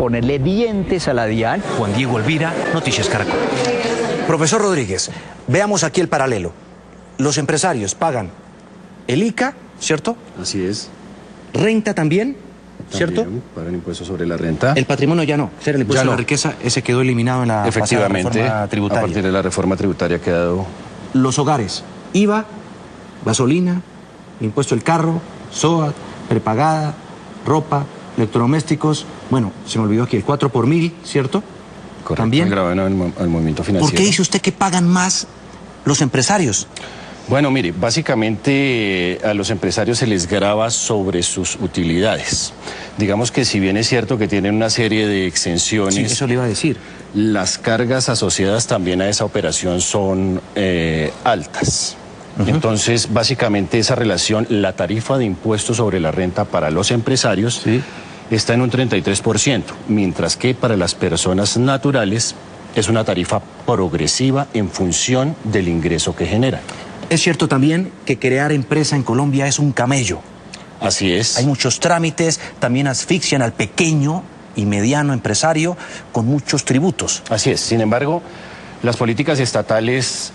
ponerle dientes a la DIAN. Juan Diego Elvira, Noticias Caracol. Profesor Rodríguez, veamos aquí el paralelo. Los empresarios pagan el ICA, ¿cierto? Así es. Renta también, ¿cierto? También pagan impuestos sobre la renta. El patrimonio ya no. El impuesto Ya a la no. riqueza, ese quedó eliminado en la pasada reforma a tributaria. partir de la reforma tributaria ha quedado... Los hogares, IVA, gasolina, impuesto del carro, SOAT, prepagada, ropa, electrodomésticos. Bueno, se me olvidó aquí el 4 por 1000, ¿cierto? Correcto, También. el gravamen al movimiento financiero. ¿Por qué dice usted que pagan más los empresarios? Bueno, mire, básicamente a los empresarios se les grava sobre sus utilidades. Digamos que si bien es cierto que tienen una serie de exenciones... Sí, eso le iba a decir. Las cargas asociadas también a esa operación son altas. Entonces, básicamente esa relación, la tarifa de impuestos sobre la renta para los empresarios está en un 33%, mientras que para las personas naturales es una tarifa progresiva en función del ingreso que generan. Es cierto también que crear empresa en Colombia es un camello. Así es. Hay muchos trámites, también asfixian al pequeño y mediano empresario con muchos tributos. Así es. Sin embargo, las políticas estatales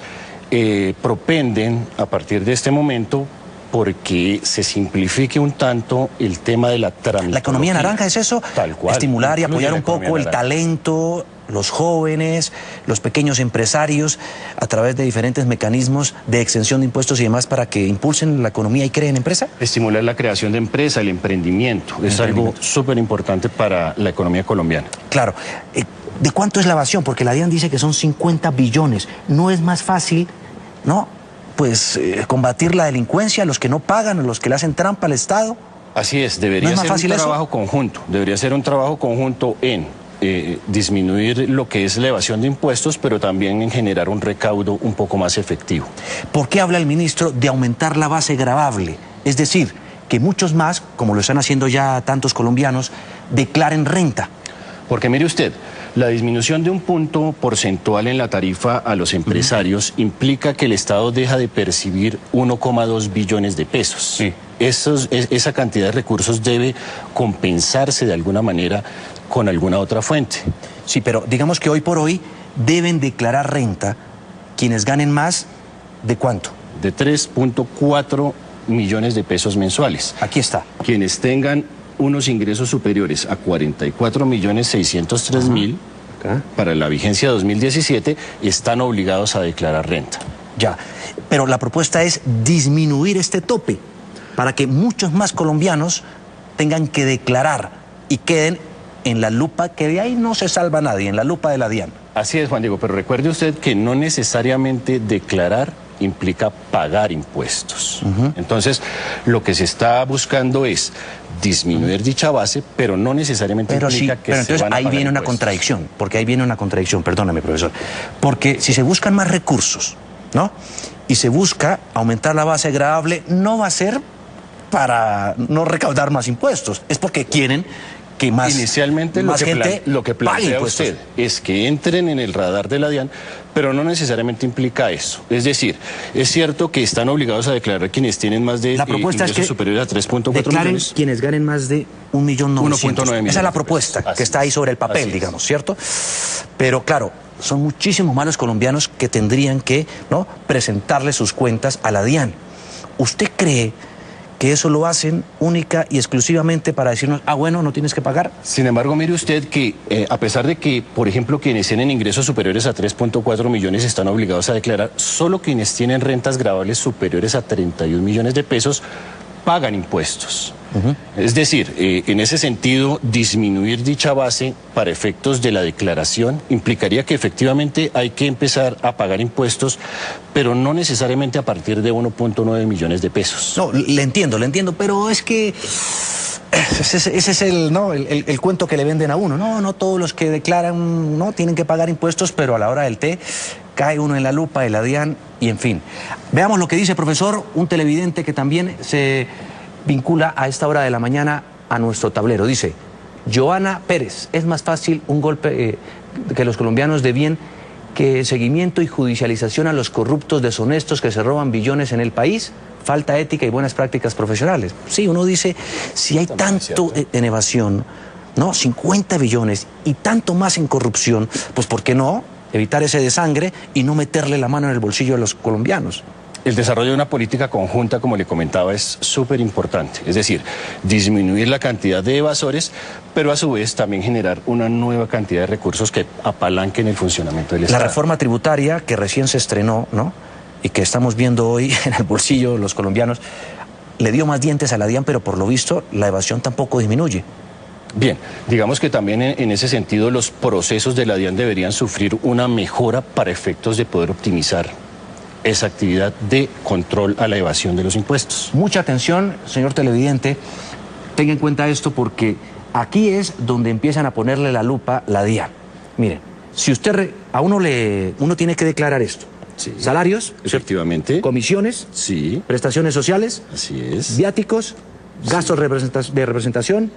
propenden a partir de este momento porque se simplifique un tanto el tema de la tramitología. La economía naranja es eso, tal cual, estimular y incluye apoyar la un poco economía el naranja. talento, los jóvenes, los pequeños empresarios, a través de diferentes mecanismos de exención de impuestos y demás para que impulsen la economía y creen empresa. Estimular la creación de empresa, el emprendimiento, es algo súper importante para la economía colombiana. Claro. ¿De cuánto es la evasión? Porque la DIAN dice que son 50 billones. ¿No es más fácil, no, pues combatir la delincuencia, los que no pagan, los que le hacen trampa al Estado? Así es, debería ¿No es más ser fácil un eso? trabajo conjunto, debería ser un trabajo conjunto en disminuir lo que es la evasión de impuestos, pero también en generar un recaudo un poco más efectivo. ¿Por qué habla el ministro de aumentar la base gravable? Es decir, que muchos más, como lo están haciendo ya tantos colombianos, declaren renta. Porque mire usted, la disminución de un punto porcentual en la tarifa a los empresarios implica que el Estado deja de percibir 1,2 billones de pesos. Sí. Esa cantidad de recursos debe compensarse de alguna manera con alguna otra fuente. Sí, pero digamos que hoy por hoy deben declarar renta quienes ganen más, ¿de cuánto? De 3.4 millones de pesos mensuales. Aquí está. Quienes tengan unos ingresos superiores a 44.603.000 para la vigencia 2017 están obligados a declarar renta. Ya, pero la propuesta es disminuir este tope para que muchos más colombianos tengan que declarar y queden en la lupa, que de ahí no se salva nadie, en la lupa de la DIAN. Así es, Juan Diego, pero recuerde usted que no necesariamente declarar implica pagar impuestos. Entonces, lo que se está buscando es disminuir dicha base, pero no necesariamente implica que pero se entonces van a ahí pagar viene una impuestos. contradicción, porque ahí viene una contradicción, perdóname, profesor. Porque si se buscan más recursos, ¿no? Y se busca aumentar la base gravable, no va a ser para no recaudar más impuestos, es porque quieren que más, Inicialmente más lo gente que pague plantea impuestos. usted es que entren en el radar de la DIAN, pero no necesariamente implica eso. Es decir, es cierto que están obligados a declarar quienes tienen más de La propuesta es que superiores a 3.4 declaren millones. quienes ganen más de 1.900.000. 1.9 millones Esa es la de propuesta pesos. que está ahí sobre el papel, Así es. digamos, ¿cierto? Pero claro, son muchísimos más los colombianos que tendrían que, ¿no?, presentarle sus cuentas a la DIAN. ¿Usted cree que eso lo hacen única y exclusivamente para decirnos, ah, bueno, no tienes que pagar? Sin embargo, mire usted que a pesar de que, por ejemplo, quienes tienen ingresos superiores a 3.4 millones están obligados a declarar, solo quienes tienen rentas gravables superiores a 31 millones de pesos pagan impuestos. Es decir, en ese sentido, disminuir dicha base para efectos de la declaración implicaría que efectivamente hay que empezar a pagar impuestos, pero no necesariamente a partir de 1.9 millones de pesos. No, le entiendo, pero es que ese es el cuento que le venden a uno. No todos los que declaran no tienen que pagar impuestos, pero a la hora del té cae uno en la lupa de la DIAN y en fin. Veamos lo que dice, profesor, un televidente que también se vincula a esta hora de la mañana a nuestro tablero. Dice, Joana Pérez, es más fácil un golpe que los colombianos de bien que seguimiento y judicialización a los corruptos deshonestos que se roban billones en el país. Falta ética y buenas prácticas profesionales. Sí, uno dice, si hay tanto en evasión, ¿no? 50 billones y tanto más en corrupción, pues ¿por qué no evitar ese desangre y no meterle la mano en el bolsillo de los colombianos? El desarrollo de una política conjunta, como le comentaba, es súper importante. Es decir, disminuir la cantidad de evasores, pero a su vez también generar una nueva cantidad de recursos que apalanquen el funcionamiento del Estado. La reforma tributaria que recién se estrenó, ¿no? Y que estamos viendo hoy en el bolsillo de los colombianos, le dio más dientes a la DIAN, pero por lo visto la evasión tampoco disminuye. Bien, digamos que también en ese sentido los procesos de la DIAN deberían sufrir una mejora para efectos de poder optimizar esa actividad de control a la evasión de los impuestos. Mucha atención, señor televidente, tenga en cuenta esto porque aquí es donde empiezan a ponerle la lupa la DIAN. Miren, si usted uno tiene que declarar esto. Sí, salarios, efectivamente. Comisiones, sí, prestaciones sociales, así es, viáticos, gastos de representación,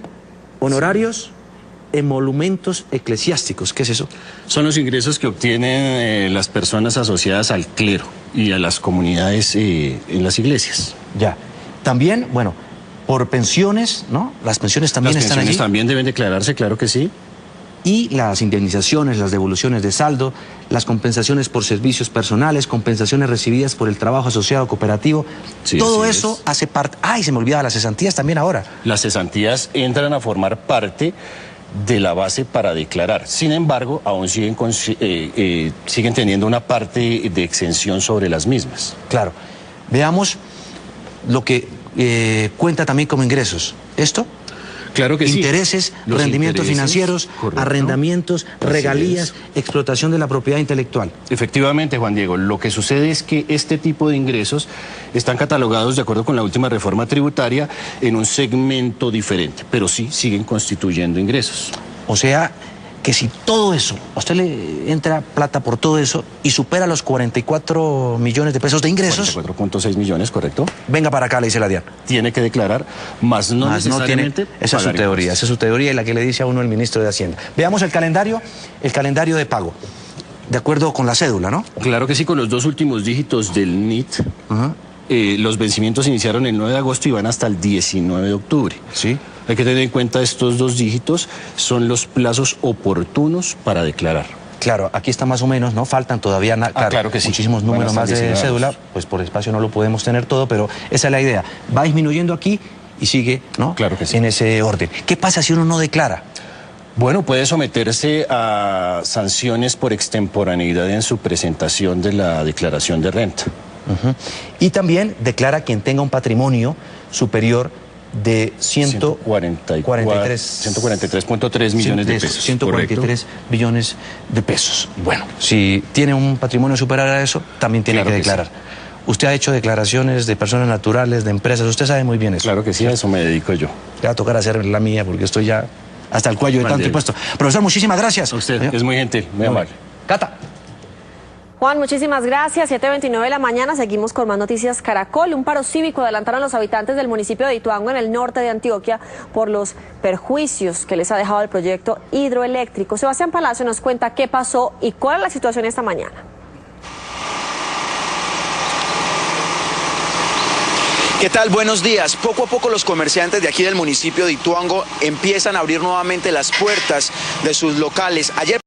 honorarios, emolumentos eclesiásticos. ¿Qué es eso? Son los ingresos que obtienen las personas asociadas al clero y a las comunidades en las iglesias. Ya. También, bueno, por pensiones, ¿no? Las pensiones también están allí. Las pensiones también deben declararse, claro que sí. Y las indemnizaciones, las devoluciones de saldo, las compensaciones por servicios personales, compensaciones recibidas por el trabajo asociado cooperativo. Sí, todo eso hace parte... ¡Ay, se me olvidaba! Las cesantías también ahora. Las cesantías entran a formar parte de la base para declarar. Sin embargo, aún siguen teniendo una parte de exención sobre las mismas. Claro. Veamos lo que cuenta también como ingresos. ¿Esto? Claro que sí. Intereses, rendimientos financieros, correcto, arrendamientos, regalías, explotación de la propiedad intelectual. Efectivamente, Juan Diego, lo que sucede es que este tipo de ingresos están catalogados, de acuerdo con la última reforma tributaria, en un segmento diferente, pero sí siguen constituyendo ingresos. O sea, que si todo eso, a usted le entra plata por todo eso y supera los 44 millones de pesos de ingresos... 44.6 millones, correcto. Venga para acá, le dice la DIAN. Tiene que declarar, más no necesariamente... Esa es su teoría, esa es su teoría y la que le dice a uno el ministro de Hacienda. Veamos el calendario de pago, de acuerdo con la cédula, ¿no? Claro que sí, con los dos últimos dígitos del NIT. Los vencimientos iniciaron el 9 de agosto y van hasta el 19 de octubre. Sí. Hay que tener en cuenta estos dos dígitos, son los plazos oportunos para declarar. Claro, aquí está más o menos, ¿no? Faltan todavía claro que sí, muchísimos números más de cédula, pues por espacio no lo podemos tener todo, pero esa es la idea. Va disminuyendo aquí y sigue, ¿no? Claro que sí. En ese orden. ¿Qué pasa si uno no declara? Bueno, puede someterse a sanciones por extemporaneidad en su presentación de la declaración de renta. Y también declara quien tenga un patrimonio superior de 143.3 millones de pesos. 143 billones de pesos. Bueno, si tiene un patrimonio superior a eso, también tiene que declarar. Sí. Usted ha hecho declaraciones de personas naturales, de empresas, usted sabe muy bien eso. Claro que sí, a eso me dedico yo. Le va a tocar hacer la mía porque estoy ya hasta el cuello de tanto impuesto. Profesor, muchísimas gracias. A usted, es muy gentil, muy amable. Cata. Juan, muchísimas gracias. 7:29 de la mañana, seguimos con más noticias Caracol. Un paro cívico adelantaron los habitantes del municipio de Ituango, en el norte de Antioquia, por los perjuicios que les ha dejado el proyecto hidroeléctrico. Sebastián Palacio nos cuenta qué pasó y cuál es la situación esta mañana. ¿Qué tal? Buenos días. Poco a poco los comerciantes de aquí del municipio de Ituango empiezan a abrir nuevamente las puertas de sus locales. Ayer